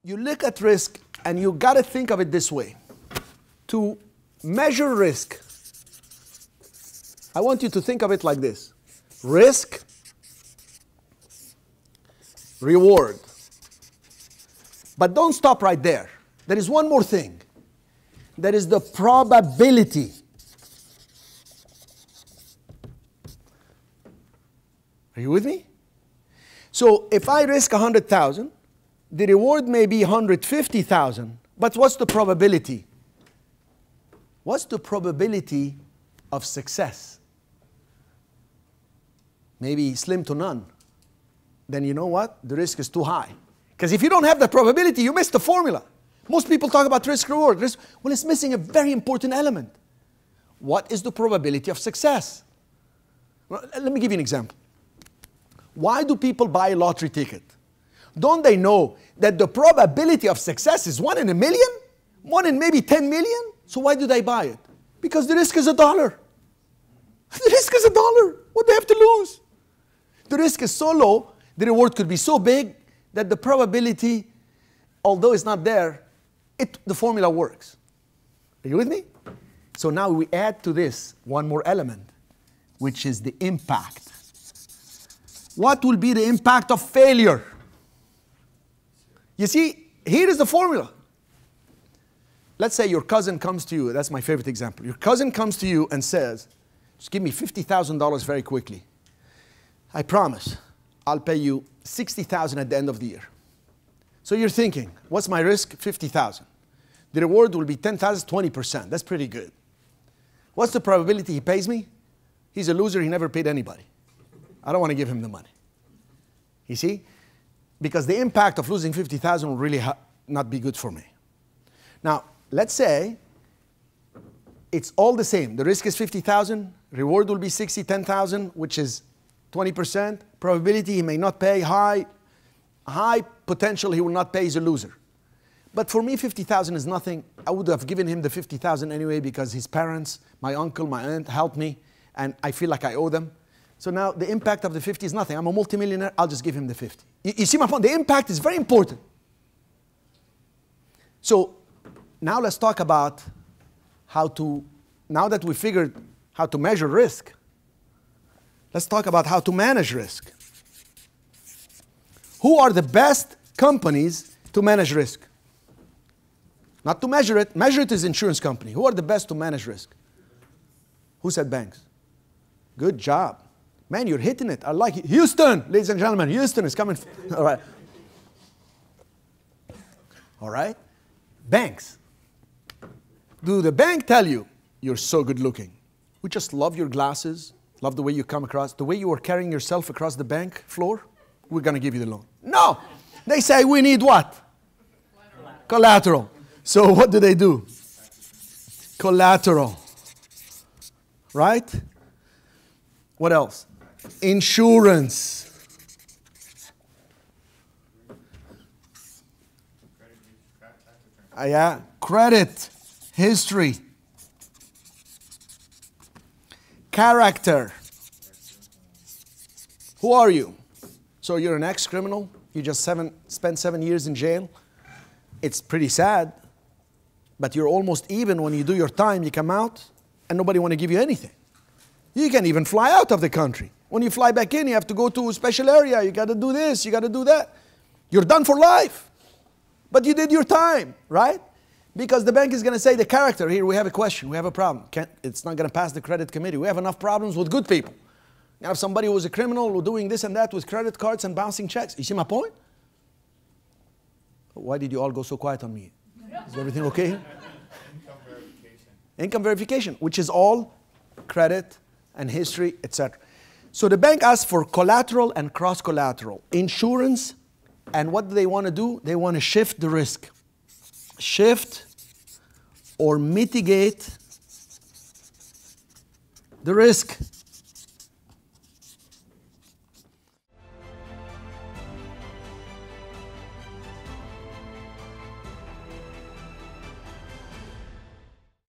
you look at risk and you got to think of it this way. To measure risk, I want you to think of it like this. Risk, reward. But don't stop right there. There is one more thing. There is the probability. Are you with me? So if I risk 100,000, the reward may be 150,000, but what's the probability? What's the probability of success? Maybe slim to none. Then you know what? The risk is too high. Because if you don't have the probability, you miss the formula. Most people talk about risk-reward. Well, it's missing a very important element. What is the probability of success? Well, let me give you an example. Why do people buy a lottery ticket? Don't they know that the probability of success is 1 in a million? 1 in maybe 10 million? So why do they buy it? Because the risk is $1. The risk is $1. What do they have to lose? The risk is so low, the reward could be so big that the probability, although it's not there, the formula works. Are you with me? So now we add to this one more element, which is the impact. What will be the impact of failure? You see, here is the formula. Let's say your cousin comes to you. That's my favorite example. Your cousin comes to you and says, just give me $50,000 very quickly. I promise, I'll pay you $60,000 at the end of the year. So you're thinking, what's my risk? $50,000. The reward will be $10,000, 20%. That's pretty good. What's the probability he pays me? He's a loser. He never paid anybody. I don't want to give him the money. You see? Because the impact of losing $50,000 will really not be good for me. Now, let's say it's all the same. The risk is $50,000. Reward will be $60,000, $10,000, which is 20%. Probability he may not pay, high potential he will not pay, he's a loser. But for me, $50,000 is nothing. I would have given him the $50,000 anyway because his parents, my uncle, my aunt helped me, and I feel like I owe them. So now the impact of the 50 is nothing. I'm a multimillionaire, I'll just give him the 50. You see my point? The impact is very important. So now let's talk about how to, now that we figured how to measure risk, let's talk about how to manage risk. Who are the best companies to manage risk? Not to measure it. Measure it is insurance company. Who are the best to manage risk? Who said banks? Good job. Man, you're hitting it. I like it. Houston, ladies and gentlemen, Houston is coming. All right. All right. Banks. Do the bank tell you, you're so good looking? We just love your glasses, love the way you come across, the way you are carrying yourself across the bank floor, we're going to give you the loan. No. They say we need what? Collateral. So what do? Collateral. Right? What else? Insurance. Yeah. Credit. History. Character. Who are you? So you're an ex-criminal? You just spent 7 years in jail? It's pretty sad. But you're almost even when you do your time, you come out, and nobody want to give you anything. You can't even fly out of the country. When you fly back in, you have to go to a special area. You got to do this, you got to do that. You're done for life. But you did your time, right? Because the bank is going to say the character, here we have a question, we have a problem. It's not going to pass the credit committee. We have enough problems with good people. You have somebody who's a criminal who's doing this and that with credit cards and bouncing checks. You see my point? Why did you all go so quiet on me? Is everything okay? Income verification. Income verification, which is all credit and history, etc. So the bank asks for collateral and cross-collateral, insurance, and what do they want to do? They want to shift the risk. Shift or mitigate the risk.